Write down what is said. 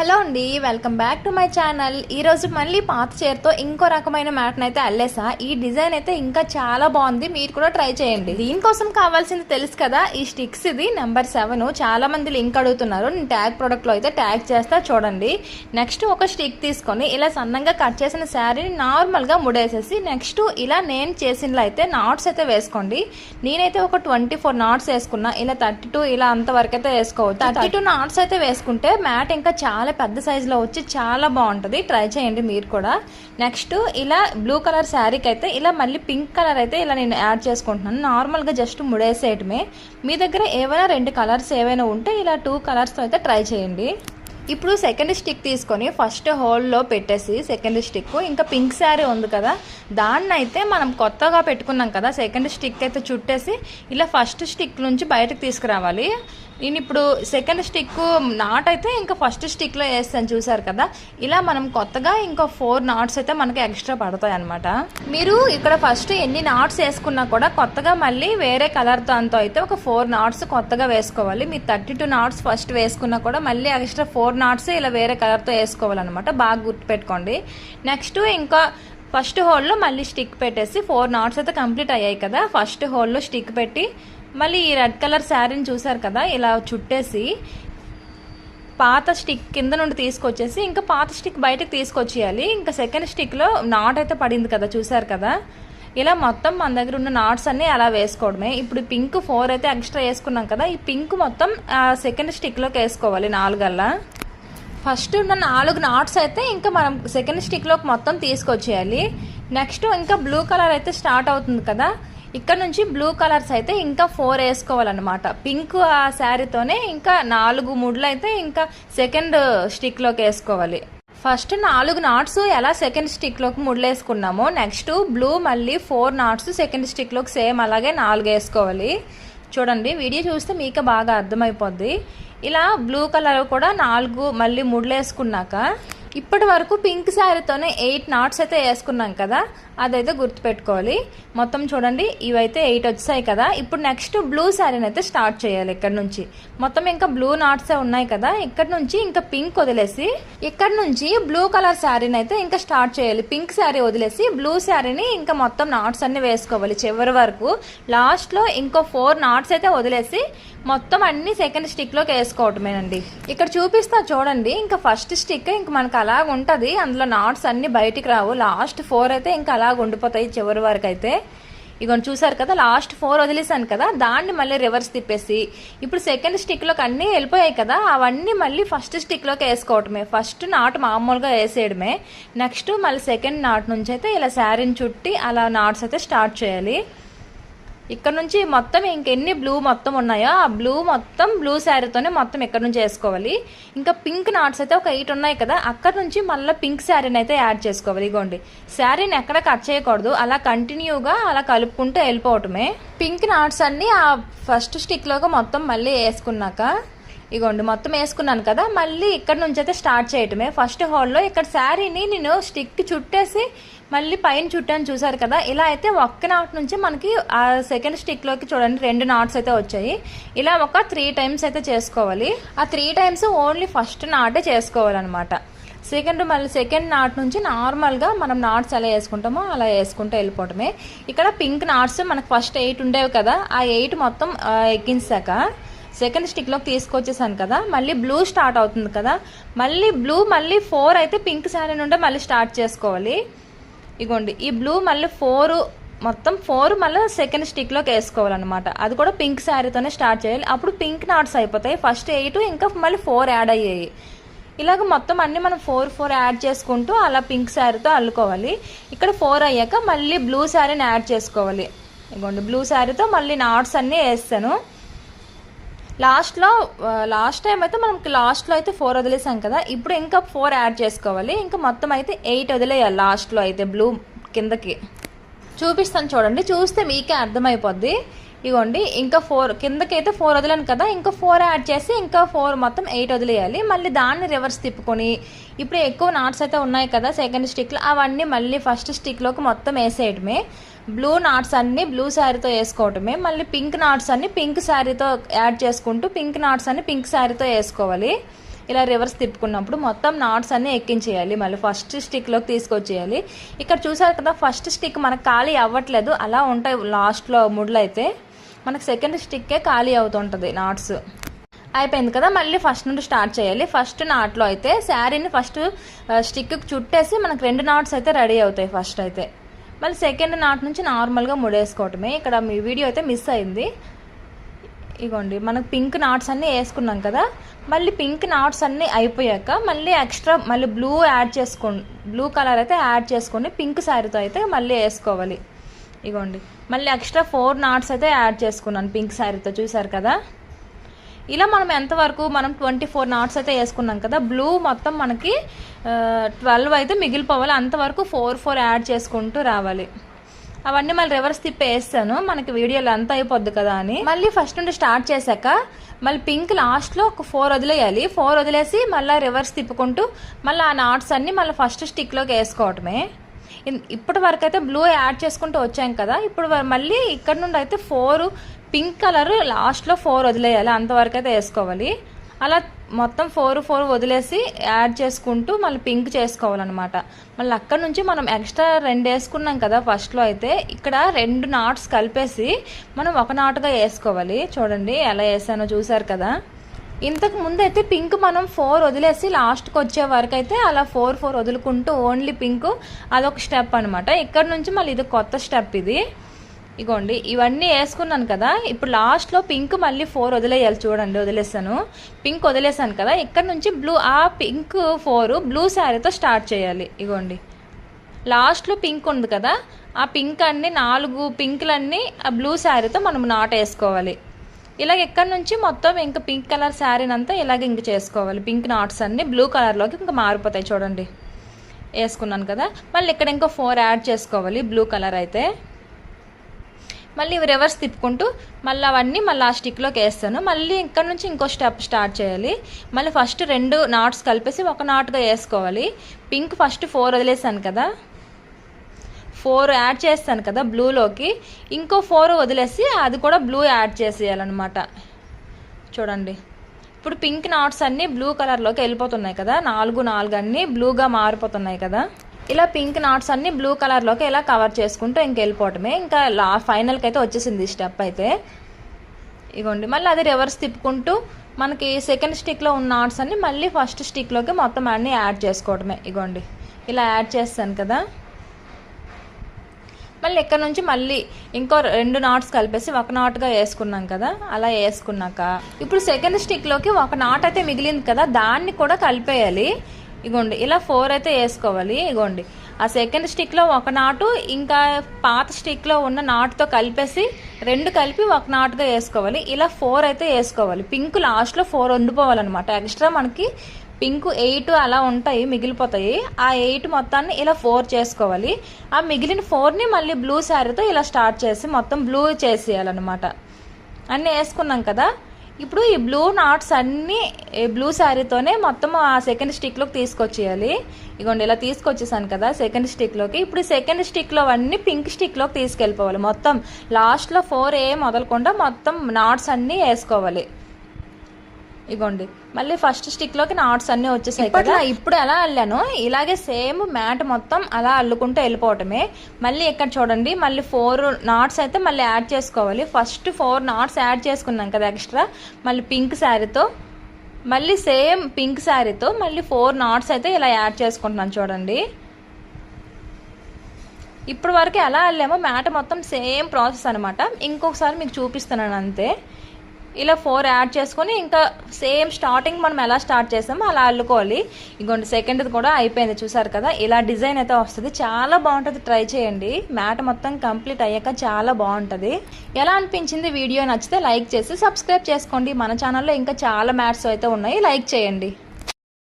Hello అండి, welcome back to my channel. ఈరోజు మళ్ళీ పాత చీరతో ఇంకో రకమైన మ్యాట్ని అయితే అల్లేసా. ఈ డిజైన్ అయితే ఇంకా చాలా బాగుంది, మీరు కూడా ట్రై చేయండి. దీనికోసం కావాల్సింది తెలుసు కదా, ఈ స్టిక్స్. ఇది నెంబర్ 7. చాలా మంది లింక్ అడుగుతున్నారు, నేను ట్యాగ్ ప్రోడక్ట్లో అయితే ట్యాగ్ చేస్తా చూడండి. నెక్స్ట్ ఒక స్టిక్ తీసుకొని ఇలా సన్నంగా కట్ చేసిన శారీని నార్మల్గా ముడేసేసి నెక్స్ట్ ఇలా నేను చేసినలో అయితే నాట్స్ అయితే వేసుకోండి. నేనైతే ఒక 24 నాట్స్ వేసుకున్నా. ఇలా 32 ఇలా అంతవరకు అయితే వేసుకోవచ్చు. 32 నాట్స్ అయితే వేసుకుంటే మ్యాట్ ఇంకా చాలా పెద్ద సైజులో వచ్చి చాలా బాగుంటుంది. ట్రై చేయండి మీరు కూడా. నెక్స్ట్ ఇలా బ్లూ కలర్ శారీకి అయితే ఇలా మళ్ళీ పింక్ కలర్ అయితే ఇలా నేను యాడ్ చేసుకుంటున్నాను. నార్మల్గా జస్ట్ ముడేసేయటమే. మీ దగ్గర ఏవైనా 2 కలర్స్ ఏవైనా ఉంటే ఇలా 2 కలర్స్తో అయితే ట్రై చేయండి. ఇప్పుడు సెకండ్ స్టిక్ తీసుకొని ఫస్ట్ హోల్లో పెట్టేసి సెకండ్ స్టిక్ ఇంకా పింక్ శారీ ఉంది కదా, దాన్ని అయితే మనం కొత్తగా పెట్టుకున్నాం కదా, సెకండ్ స్టిక్ అయితే చుట్టేసి ఇలా ఫస్ట్ స్టిక్ నుంచి బయటకు తీసుకురావాలి. నేను ఇప్పుడు సెకండ్ స్టిక్ నాట్ అయితే ఇంకా ఫస్ట్ స్టిక్లో వేస్తాను, చూసారు కదా. ఇలా మనం కొత్తగా ఇంకా 4 నాట్స్ అయితే మనకి ఎక్స్ట్రా పడతాయి అనమాట. మీరు ఇక్కడ ఫస్ట్ ఎన్ని నాట్స్ వేసుకున్నా కూడా కొత్తగా మళ్ళీ వేరే కలర్ దాంతో అయితే ఒక 4 నాట్స్ కొత్తగా వేసుకోవాలి. మీరు 32 నాట్స్ ఫస్ట్ వేసుకున్నా కూడా మళ్ళీ ఎక్స్ట్రా 4 నాట్స్ ఇలా వేరే కలర్తో వేసుకోవాలన్నమాట. బాగా గుర్తుపెట్టుకోండి. నెక్స్ట్ ఇంకా ఫస్ట్ హోల్లో మళ్ళీ స్టిక్ పెట్టేసి 4 నాట్స్ అయితే కంప్లీట్ అయ్యాయి కదా. ఫస్ట్ హోల్లో స్టిక్ పెట్టి మళ్ళీ ఈ రెడ్ కలర్ శారీని చూసారు కదా, ఇలా చుట్టేసి పాత స్టిక్ కింద నుండి తీసుకొచ్చేసి ఇంకా పాత స్టిక్ బయటకు తీసుకొచ్చేయాలి. ఇంకా సెకండ్ స్టిక్లో నాట్ అయితే పడింది కదా, చూసారు కదా. ఇలా మొత్తం మన దగ్గర ఉన్న నాట్స్ అన్నీ అలా వేసుకోవడమే. ఇప్పుడు పింక్ 4 అయితే ఎక్స్ట్రా వేసుకున్నాం కదా, ఈ పింక్ మొత్తం సెకండ్ స్టిక్లోకి వేసుకోవాలి 4 ఫస్ట్ ఉన్న 4 నాట్స్ అయితే ఇంకా మనం సెకండ్ స్టిక్లోకి మొత్తం తీసుకొచ్చేయాలి. నెక్స్ట్ ఇంకా బ్లూ కలర్ అయితే స్టార్ట్ అవుతుంది కదా, ఇక్కడ నుంచి బ్లూ కలర్స్ అయితే ఇంకా 4 వేసుకోవాలన్నమాట. పింక్ ఆ శారీతోనే ఇంకా 4 ముడ్లు అయితే ఇంకా సెకండ్ స్టిక్లోకి వేసుకోవాలి. ఫస్ట్ 4 నాట్స్ ఎలా సెకండ్ స్టిక్లోకి ముడ్లు వేసుకున్నామో నెక్స్ట్ బ్లూ మళ్ళీ 4 నాట్స్ సెకండ్ స్టిక్లోకి సేమ్ అలాగే 4 వేసుకోవాలి. చూడండి, వీడియో చూస్తే మీకు బాగా అర్థమైపోద్ది. ఇలా బ్లూ కలర్ కూడా 4 మళ్ళీ ముడ్లు వేసుకున్నాక ఇప్పటి వరకు పింక్ శారీతోనే 8 నాట్స్ అయితే వేసుకున్నాం కదా, అదైతే గుర్తుపెట్టుకోవాలి. మొత్తం చూడండి, ఇవైతే 8 వచ్చాయి కదా. ఇప్పుడు నెక్స్ట్ బ్లూ శారీని అయితే స్టార్ట్ చేయాలి. ఇక్కడ నుంచి మొత్తం ఇంకా బ్లూ నాట్సే ఉన్నాయి కదా, ఇక్కడ నుంచి ఇంకా పింక్ వదిలేసి ఇక్కడ నుంచి బ్లూ కలర్ శారీని అయితే ఇంకా స్టార్ట్ చేయాలి. పింక్ శారీ వదిలేసి బ్లూ శారీని ఇంకా మొత్తం నాట్స్ అన్ని వేసుకోవాలి చివరి వరకు. లాస్ట్లో ఇంకో 4 నాట్స్ అయితే వదిలేసి మొత్తం అన్ని సెకండ్ స్టిక్లోకి వేసుకోవటమేనండి. ఇక్కడ చూపిస్తా చూడండి, ఇంకా ఫస్ట్ స్టిక్ ఇంక మనకు అలాగ ఉంటుంది, అందులో నాట్స్ అన్ని బయటికి రావు. లాస్ట్ 4 అయితే ఇంకా అలాగ ఉండిపోతాయి చివరి వరకు అయితే. ఇగోండి చూసారు కదా, లాస్ట్ 4 వదిలేసాను కదా, దాన్ని మళ్ళీ రివర్స్ తిప్పేసి ఇప్పుడు సెకండ్ స్టిక్లోకి అన్నీ వెళ్ళిపోయాయి కదా, అవన్నీ మళ్ళీ ఫస్ట్ స్టిక్లోకి వేసుకోవటమే. ఫస్ట్ నాట్ మామూలుగా వేసేయడమే. నెక్స్ట్ మళ్ళీ సెకండ్ నాట్ నుంచి అయితే ఇలా శారీని చుట్టి అలా నాట్స్ అయితే స్టార్ట్ చేయాలి. ఇక్కడ నుంచి మొత్తం ఇంకెన్ని బ్లూ మొత్తం ఉన్నాయో ఆ బ్లూ మొత్తం బ్లూ శారీతోనే మొత్తం ఇక్కడ నుంచి వేసుకోవాలి. ఇంకా పింక్ నాట్స్ అయితే ఒక 8 ఉన్నాయి కదా, అక్కడ నుంచి మళ్ళీ పింక్ శారీని అయితే యాడ్ చేసుకోవాలి. ఇగోండి, శారీని ఎక్కడ కట్ చేయకూడదు, అలా కంటిన్యూగా అలా కలుపుకుంటూ వెళ్ళిపోవటమే. పింక్ నాట్స్ అన్ని ఆ ఫస్ట్ స్టిక్లోగా మొత్తం మళ్ళీ వేసుకున్నాక ఇగోండి మొత్తం వేసుకున్నాను కదా, మళ్ళీ ఇక్కడ నుంచి అయితే స్టార్ట్ చేయటమే. ఫస్ట్ హోల్లో ఇక్కడ శారీని నేను స్టిక్ చుట్టేసి మళ్ళీ పైన చుట్టాను, చూసారు కదా. ఇలా అయితే ఒక్క నాట్ నుంచి మనకి ఆ సెకండ్ స్టిక్లోకి చూడండి 2 నాట్స్ అయితే వచ్చాయి. ఇలా ఒక 3 టైమ్స్ అయితే చేసుకోవాలి. ఆ 3 టైమ్స్ ఓన్లీ ఫస్ట్ నాటే చేసుకోవాలన్నమాట. మళ్ళీ సెకండ్ నాట్ నుంచి నార్మల్గా మనం నాట్స్ ఎలా వేసుకుంటామో అలా వేసుకుంటూ వెళ్ళిపోవటమే. ఇక్కడ పింక్ నాట్స్ మనకు ఫస్ట్ 8 ఉండేవి కదా, ఆ 8 మొత్తం ఎక్కించాక సెకండ్ స్టిక్లోకి తీసుకొచ్చేసాను కదా, మళ్ళీ బ్లూ స్టార్ట్ అవుతుంది కదా, మళ్ళీ బ్లూ మళ్ళీ 4 అయితే పింక్ శారీ నుండే మళ్ళీ స్టార్ట్ చేసుకోవాలి. ఇగోండి, ఈ బ్లూ మళ్ళీ 4 మొత్తం 4 మళ్ళీ సెకండ్ స్టిక్లోకి వేసుకోవాలన్నమాట. అది కూడా పింక్ శారీతోనే స్టార్ట్ చేయాలి. అప్పుడు పింక్ నాట్స్ అయిపోతాయి. ఫస్ట్ 8 ఇంకా మళ్ళీ 4 యాడ్ అయ్యాయి. ఇలాగ మొత్తం అన్ని మనం 4 యాడ్ చేసుకుంటూ అలా పింక్ శారీతో అల్లుకోవాలి. ఇక్కడ 4 అయ్యాక మళ్ళీ బ్లూ శారీని యాడ్ చేసుకోవాలి. ఇగోండి, బ్లూ శారీతో మళ్ళీ నాట్స్ అన్నీ వేస్తాను. లాస్ట్ టైం అయితే మనకి లాస్ట్లో అయితే 4 వదిలేసాం కదా, ఇప్పుడు ఇంకా 4 యాడ్ చేసుకోవాలి. ఇంకా మొత్తం అయితే 8 వదిలేయాలి లాస్ట్లో అయితే బ్లూ కిందకి. చూపిస్తాను చూడండి, చూస్తే మీకే అర్థమైపోద్ది. ఇగోండి, ఇంకా 4 కిందకి అయితే 4 వదిలాను కదా, ఇంకా 4 యాడ్ చేసి ఇంకా 4 మొత్తం 8 వదిలేయాలి. మళ్ళీ దాన్ని రివర్స్ తిప్పుకొని ఇప్పుడు ఎక్కువ నాట్స్ అయితే ఉన్నాయి కదా సెకండ్ స్టిక్లో, అవన్నీ మళ్ళీ ఫస్ట్ స్టిక్లోకి మొత్తం వేసేయటమే. బ్లూ నాట్స్ అన్ని బ్లూ శారీతో వేసుకోవటమే. మళ్ళీ పింక్ నాట్స్ అన్ని పింక్ శారీతో యాడ్ చేసుకుంటూ పింక్ నాట్స్ అన్ని పింక్ శారీతో వేసుకోవాలి. ఇలా రివర్స్ తిప్పుకున్నప్పుడు మొత్తం నాట్స్ అన్నీ ఎక్కించేయాలి. మళ్ళీ ఫస్ట్ స్టిక్లోకి తీసుకొచ్చేయాలి. ఇక్కడ చూసారు కదా, ఫస్ట్ స్టిక్ మనకు ఖాళీ అవ్వట్లేదు, అలా ఉంటాయి లాస్ట్లో ముడ్లు అయితే. మనకు సెకండ్ స్టిక్కే ఖాళీ అవుతుంటుంది నాట్స్. అయిపోయింది కదా, మళ్ళీ ఫస్ట్ నుండి స్టార్ట్ చేయాలి. ఫస్ట్ నాట్లో అయితే శారీని ఫస్ట్ స్టిక్కి చుట్టేసి మనకు 2 నాట్స్ అయితే రెడీ అవుతాయి ఫస్ట్ అయితే. మళ్ళీ సెకండ్ నాట్ నుంచి నార్మల్గా ముడేసుకోవటమే. ఇక్కడ మీ వీడియో అయితే మిస్ అయింది. ఇగోండి, మనకు పింక్ నాట్స్ అన్నీ వేసుకున్నాం కదా, మళ్ళీ పింక్ నాట్స్ అన్నీ అయిపోయాక మళ్ళీ ఎక్స్ట్రా మళ్ళీ బ్లూ కలర్ అయితే యాడ్ చేసుకొని పింక్ శారీతో అయితే మళ్ళీ వేసుకోవాలి. ఇగోండి, మళ్ళీ ఎక్స్ట్రా 4 నాట్స్ అయితే యాడ్ చేసుకున్నాను పింక్ శారీతో, చూసారు కదా. ఇలా మనం ఎంతవరకు మనం 24 నాట్స్ అయితే వేసుకున్నాం కదా, బ్లూ మొత్తం మనకి 12 అయితే మిగిలిపోవాలి. అంతవరకు 4 యాడ్ చేసుకుంటూ రావాలి. అవన్నీ మళ్ళీ రివర్స్ తిప్పి వేస్తాను, మనకి వీడియోలో అంతా అయిపోద్ది కదా అని. మళ్ళీ ఫస్ట్ నుండి స్టార్ట్ చేశాక మళ్ళీ పింక్ లాస్ట్లో ఒక 4 వదిలేయాలి. 4 వదిలేసి మళ్ళీ రివర్స్ తిప్పుకుంటూ మళ్ళీ ఆ నాట్స్ అన్నీ మళ్ళీ ఫస్ట్ స్టిక్లోకి వేసుకోవటమే. ఇప్పటి వరకు అయితే బ్లూ యాడ్ చేసుకుంటూ వచ్చాం కదా, ఇప్పుడు మళ్ళీ ఇక్కడ నుండి అయితే 4 పింక్ కలర్ లాస్ట్లో 4 వదిలేయాలి, అంతవరకు అయితే వేసుకోవాలి. అలా మొత్తం 4 వదిలేసి యాడ్ చేసుకుంటూ మళ్ళీ పింక్ చేసుకోవాలన్నమాట. మళ్ళీ అక్కడ నుంచి మనం ఎక్స్ట్రా 2 వేసుకున్నాం కదా ఫస్ట్లో అయితే, ఇక్కడ 2 నాట్స్ కలిపేసి మనం 1 నాటుగా వేసుకోవాలి. చూడండి ఎలా వేసానో, చూసారు కదా. ఇంతకు ముందు అయితే పింక్ మనం 4 వదిలేసి లాస్ట్కి వచ్చే వరకు అయితే అలా 4 వదులుకుంటూ ఓన్లీ పింక్, అదొక స్టెప్ అనమాట. ఇక్కడ నుంచి మళ్ళీ ఇది కొత్త స్టెప్ ఇది. ఇగోండి, ఇవన్నీ వేసుకున్నాను కదా, ఇప్పుడు లాస్ట్లో పింక్ మళ్ళీ 4 వదిలేయాలి. చూడండి, వదిలేసాను, పింక్ వదిలేసాను కదా, ఇక్కడ నుంచి ఆ పింక్ 4 బ్లూ శారీతో స్టార్ట్ చేయాలి. ఇగోండి, లాస్ట్లో పింక్ ఉంది కదా, ఆ పింక్ అన్ని 4 పింక్లన్నీ ఆ బ్లూ శారీతో మనం నాట్ వేసుకోవాలి. ఇలాగ ఇక్కడ నుంచి మొత్తం ఇంకా పింక్ కలర్ శారీని అంతా ఇలాగ ఇంక చేసుకోవాలి. పింక్ నాట్స్ అన్ని బ్లూ కలర్లోకి ఇంకా మారిపోతాయి. చూడండి, వేసుకున్నాను కదా, మళ్ళీ ఇక్కడ ఇంకో 4 యాడ్ చేసుకోవాలి బ్లూ కలర్ అయితే. మళ్ళీ రివర్స్ తిప్పుకుంటూ మళ్ళీ అవన్నీ మళ్ళీ ఆ స్టిక్లోకి వేస్తాను. మళ్ళీ ఇక్కడ నుంచి ఇంకో స్టెప్ స్టార్ట్ చేయాలి. మళ్ళీ ఫస్ట్ 2 నాట్స్ కలిపేసి 1 నాటుగా వేసుకోవాలి. పింక్ ఫస్ట్ 4 వదిలేసాను కదా, 4 యాడ్ చేస్తాను కదా బ్లూలోకి, ఇంకో 4 వదిలేసి అది కూడా బ్లూ యాడ్ చేసేయాలన్నమాట. చూడండి, ఇప్పుడు పింక్ నాట్స్ అన్నీ బ్లూ కలర్లోకి వెళ్ళిపోతున్నాయి కదా, 4 అన్నీ బ్లూగా మారిపోతున్నాయి కదా. ఇలా పింక్ నాట్స్ అన్నీ బ్లూ కలర్లోకి ఇలా కవర్ చేసుకుంటూ వెళ్ళిపోవటమే. ఇంకా ఫైనల్కి అయితే వచ్చేసింది ఈ స్టెప్ అయితే. ఇగోండి, మళ్ళీ అది రివర్స్ తిప్పుకుంటూ మనకి సెకండ్ స్టిక్లో ఉన్న నాట్స్ అన్నీ మళ్ళీ ఫస్ట్ స్టిక్లోకి మొత్తం అన్నీ యాడ్ చేసుకోవటమే. ఇగోండి, ఇలా యాడ్ చేస్తాను కదా, మళ్ళీ ఇక్కడ నుంచి మళ్ళీ ఇంకో 2 నాట్స్ కలిపేసి 1 నాటుగా వేసుకున్నాం కదా. అలా వేసుకున్నాక ఇప్పుడు సెకండ్ స్టిక్లోకి 1 నాట్ అయితే మిగిలింది కదా, దాన్ని కూడా కలిపేయాలి. ఇగోండి, ఇలా 4 అయితే వేసుకోవాలి. ఇగోండి, ఆ సెకండ్ స్టిక్లో 1 నాటు ఇంకా పాత స్టిక్లో ఉన్న నాటుతో కలిపేసి 2 కలిపి 1 నాటుగా వేసుకోవాలి. ఇలా 4 అయితే వేసుకోవాలి. పింక్ లాస్ట్లో 4 ఉండిపోవాలన్నమాట. ఎక్స్ట్రా మనకి పింక్ 8 అలా ఉంటాయి, మిగిలిపోతాయి. ఆ 8 మొత్తాన్ని ఇలా 4 చేసుకోవాలి. ఆ మిగిలిన 4ని మళ్ళీ బ్లూ శారీతో ఇలా స్టార్ట్ చేసి మొత్తం బ్లూ చేసేయాలన్నమాట. అన్నీ వేసుకున్నాం కదా, ఇప్పుడు ఈ బ్లూ నాట్స్ అన్నీ బ్లూ శారీతోనే మొత్తం ఆ సెకండ్ స్టిక్లోకి తీసుకొచ్చేయాలి. ఇగోండి, ఇలా తీసుకొచ్చేసాను కదా సెకండ్ స్టిక్లోకి. ఇప్పుడు సెకండ్ స్టిక్లో అన్నీ పింక్ స్టిక్లోకి తీసుకెళ్ళిపోవాలి. మొత్తం లాస్ట్లో 4 మొదలకుండా మొత్తం నాట్స్ అన్నీ వేసుకోవాలి. ఇగోండి, మళ్ళీ ఫస్ట్ స్టిక్లోకి నాట్స్ అన్నీ వచ్చేసాయి కదా. ఇప్పుడు ఎలా అల్లాను ఇలాగే సేమ్ మ్యాట్ మొత్తం అలా అల్లుకుంటూ వెళ్ళిపోవటమే. మళ్ళీ ఇక్కడ చూడండి, మళ్ళీ 4 నాట్స్ అయితే మళ్ళీ యాడ్ చేసుకోవాలి. ఫస్ట్ 4 నాట్స్ యాడ్ చేసుకున్నాం కదా ఎక్స్ట్రా, మళ్ళీ పింక్ శారీతో మళ్ళీ సేమ్ పింక్ శారీతో మళ్ళీ 4 నాట్స్ అయితే ఇలా యాడ్ చేసుకుంటున్నాను. చూడండి, ఇప్పుడు వరకు ఎలా అల్లామో మ్యాట్ మొత్తం సేమ్ ప్రాసెస్ అనమాట. ఇంకొకసారి మీకు చూపిస్తున్నాను అంతే. ఇలా 4 యాడ్ చేసుకొని ఇంకా సేమ్ స్టార్టింగ్ మనం ఎలా స్టార్ట్ చేసామో అలా అల్లుకోవాలి. ఇంకోటి సెకండ్ది కూడా అయిపోయింది, చూసారు కదా. ఇలా డిజైన్ అయితే వస్తుంది, చాలా బాగుంటుంది. ట్రై చేయండి, మ్యాట్ మొత్తం కంప్లీట్ అయ్యాక చాలా బాగుంటుంది. ఎలా అనిపించింది వీడియో? నచ్చితే లైక్ చేసి సబ్స్క్రైబ్ చేసుకోండి. మన ఛానల్లో ఇంకా చాలా మ్యాట్స్ అయితే ఉన్నాయి, లైక్ చేయండి.